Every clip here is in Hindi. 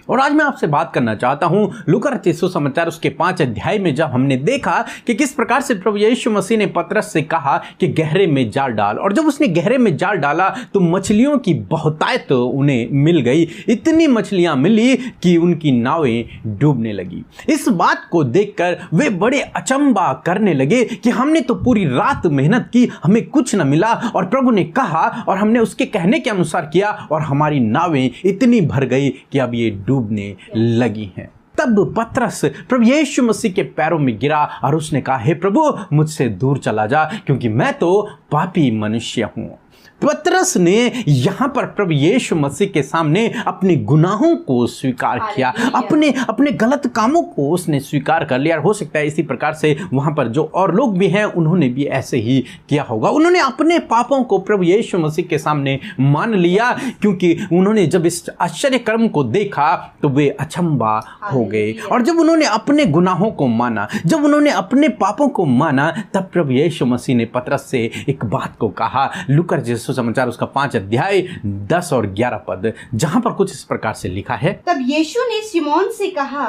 और आज मैं आपसे बात करना चाहता हूं लूका रचित सुसमाचार उसके 5 अध्याय में, जब हमने देखा कि किस प्रकार से प्रभु यीशु मसीह ने पतरस से कहा कि गहरे में जाल डाल, और जब उसने गहरे में जाल डाला तो मछलियों की बहुतायत उन्हें मिल गई। इतनी मछलियां मिली कि उनकी नावें डूबने लगी। इस बात को देखकर वे बड़े अचंभा करने लगे कि हमने तो पूरी रात मेहनत की, हमें कुछ न मिला। और प्रभु ने कहा और हमने उसके कहने के अनुसार किया और हमारी नावें इतनी भर गई कि अब ये डूबने लगी हैं। तब पतरस प्रभु यीशु मसीह के पैरों में गिरा और उसने कहा, हे प्रभु, मुझसे दूर चला जा, क्योंकि मैं तो पापी मनुष्य हूं। पतरस ने यहां पर प्रभु यीशु मसीह के सामने अपने गुनाहों को स्वीकार किया, अपने गलत कामों को उसने स्वीकार कर लिया। और हो सकता है इसी प्रकार से वहां पर जो और लोग भी हैं उन्होंने भी ऐसे ही किया होगा। उन्होंने अपने पापों को प्रभु यीशु मसीह के सामने मान लिया, क्योंकि उन्होंने जब इस आश्चर्य कर्म को देखा तो वे अचंभा हो गए। और जब उन्होंने अपने गुनाहों को माना, जब उन्होंने अपने पापों को माना, तब प्रभु यीशु मसीह ने पतरस से एक बात को कहा। लूका रचित सुसमाचार उसका 5 अध्याय 10 और 11 पद, जहां पर कुछ इस प्रकार से लिखा है। तब यीशु ने शिमोन से कहा,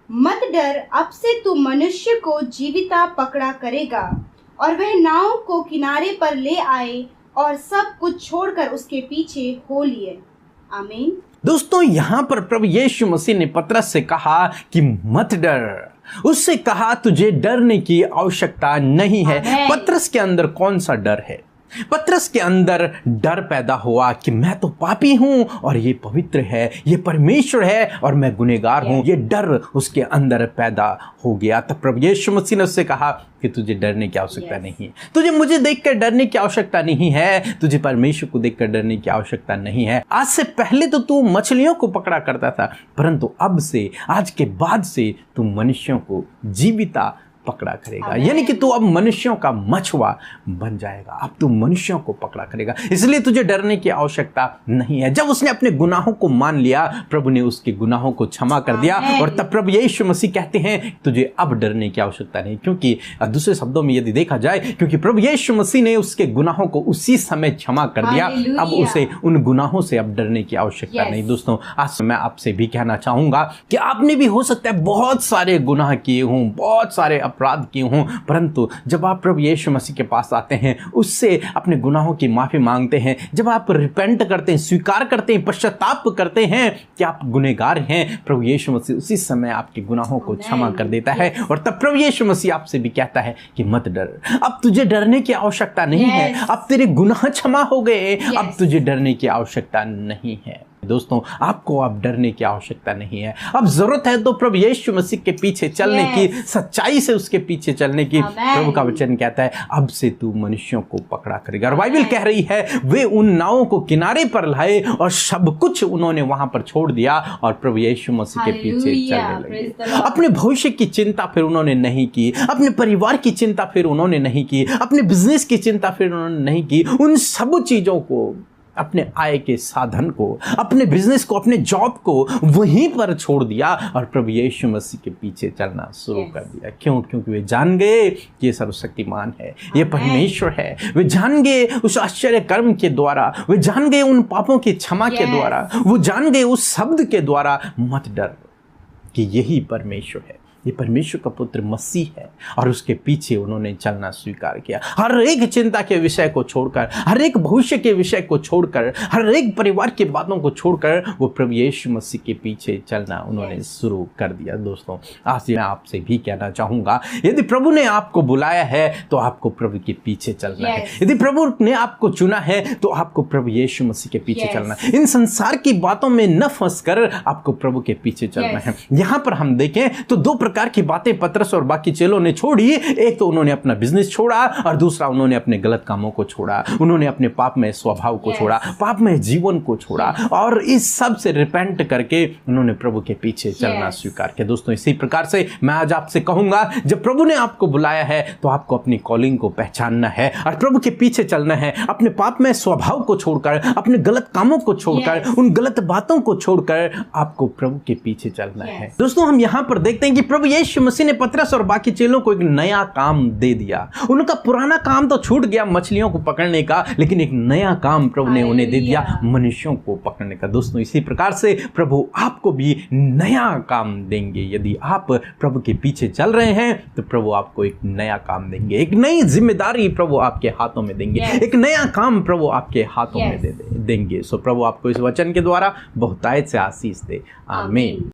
मत डर, अब से तू मनुष्य को जीविता पकड़ा करेगा। और वह नाव को किनारे पर ले आए और सब कुछ छोड़कर उसके पीछे हो लिए। आमीन। दोस्तों, यहां पर प्रभु यीशु मसीह ने पतरस से कहा कि मत डर। उससे कहा तुझे डरने की आवश्यकता नहीं है। पतरस के अंदर कौन सा डर है? पतरस के अंदर डर पैदा हुआ कि मैं तो पापी हूं और ये पवित्र है, ये परमेश्वर है और मैं गुनहगार हूं। ये डर उसके अंदर पैदा हो गया। तब प्रभु यीशु मसीह ने उससे कहा कि तुझे डरने की आवश्यकता नहीं है, तुझे मुझे देखकर डरने की आवश्यकता नहीं है, तुझे परमेश्वर को देखकर डरने की आवश्यकता नहीं है। आज से पहले तो तू मछलियों को पकड़ा करता था, परंतु अब से, आज के बाद से तू मनुष्यों को जीविता पकड़ा करेगा। यानी कि तू अब मनुष्यों का मछुआ बन जाएगा। अब तू मनुष्यों को पकड़ा करेगा, इसलिए तुझे डरने की आवश्यकता नहीं है। जब उसने अपने गुनाहों को मान लिया, प्रभु ने उसके गुनाहों को क्षमा कर दिया। और तब प्रभु यीशु मसीह कहते हैं तुझे अब डरने की आवश्यकता नहीं, क्योंकि दूसरे शब्दों में यदि देखा जाए, क्योंकि प्रभु यीशु मसीह ने उसके गुनाहों को उसी समय क्षमा कर दिया, अब उसे उन गुनाहों से अब डरने की आवश्यकता नहीं। दोस्तों, आज मैं आपसे भी कहना चाहूंगा कि आपने भी हो सकता है बहुत सारे गुनाह किए हों, बहुत सारे अपराध किए हों, परंतु जब आप प्रभु यीशु मसीह के पास आते हैं, उससे अपने गुनाहों की माफी मांगते हैं, जब आप रिपेंट करते हैं, स्वीकार करते हैं, पश्चाताप करते हैं कि आप गुनहगार हैं, प्रभु यीशु मसीह उसी समय आपके गुनाहों को क्षमा कर देता है। और तब प्रभु यीशु मसीह आपसे भी कहता है कि मत डर, अब तुझे डरने की आवश्यकता नहीं है, अब तेरे गुनाह क्षमा हो गए, अब तुझे डरने की आवश्यकता नहीं है। दोस्तों, आपको अब डरने की आवश्यकता नहीं है। अब जरूरत है तो प्रभु यीशु मसीह के पीछे चलने की, सच्चाई से उसके पीछे चलने की। प्रभु का वचन कहता है अब से तू मनुष्यों को पकड़ा करेगा। और बाइबल कह रही है वे उन नावों को किनारे पर लाए और सब कुछ उन्होंने वहां पर छोड़ दिया और प्रभु यीशु मसीह के पीछे चलने लगे। अपने भविष्य की चिंता फिर उन्होंने नहीं की, अपने परिवार की चिंता फिर उन्होंने नहीं की, अपने बिजनेस की चिंता फिर उन्होंने नहीं की। उन सब चीजों को, अपने आय के साधन को, अपने बिजनेस को, अपने जॉब को वहीं पर छोड़ दिया और प्रभु यीशु मसीह के पीछे चलना शुरू कर दिया। क्यों? क्योंकि वे जान गए कि ये सर्वशक्तिमान है, ये परमेश्वर है। वे जान गए उस आश्चर्य कर्म के द्वारा, वे जान गए उन पापों की क्षमा के द्वारा, वो जान गए उस शब्द के द्वारा, मत डर, कि यही परमेश्वर है, ये परमेश्वर का पुत्र मसीह है। और उसके पीछे उन्होंने चलना स्वीकार किया। हर एक चिंता के विषय को छोड़कर, हर एक भविष्य के विषय को छोड़कर, हर एक परिवार की बातों को छोड़कर वो प्रभु यीशु मसीह के पीछे चलना उन्होंने शुरू कर दिया। दोस्तों, आज मैं आपसे भी कहना चाहूंगा, यदि प्रभु ने आपको बुलाया है तो आपको प्रभु के पीछे चलना है। यदि प्रभु ने आपको चुना है तो आपको प्रभु यीशु मसीह के पीछे चलना है। इन संसार की बातों में न फंस कर आपको प्रभु के पीछे चलना है। यहां पर हम देखें तो दो प्रकार की बातें पतरस और बाकी चेलों ने छोड़ी। एक तो उन्होंने अपना बिजनेस छोड़ा और दूसरा उन्होंने अपने गलत कामों को छोड़ा। उन्होंने अपने पाप में स्वभाव को छोड़ा, पाप में जीवन को छोड़ा और इस सब से रिपेंट करके उन्होंने प्रभु के पीछे चलना स्वीकार किया। दोस्तों, इसी प्रकार से मैं आज आपसे कहूंगा, जब प्रभु ने आपको बुलाया है तो आपको अपनी कॉलिंग को पहचानना है और प्रभु के पीछे चलना है। अपने पाप में स्वभाव को छोड़कर, अपने गलत कामों को छोड़कर, उन गलत बातों को छोड़कर आपको प्रभु के पीछे चलना है। दोस्तों, हम यहां पर देखते हैं कि प्रभु यीशु मसीह ने पतरस और बाकी चेलों को एक नया काम दे दिया। उनका पुराना काम तो छूट गया मछलियों को पकड़ने का, लेकिन एक नया काम प्रभु ने उन्हें दे दिया, मनुष्यों को पकड़ने का। दोस्तों, इसी प्रकार से प्रभु आपको भी नया काम देंगे। यदि आप प्रभु के पीछे चल रहे हैं तो प्रभु आपको एक नया काम देंगे, एक नई जिम्मेदारी प्रभु आपके हाथों में देंगे, एक नया काम प्रभु आपके हाथों में देंगे। सो प्रभु आपको इस वचन के द्वारा बहुतायत से आशीष दे। आमीन।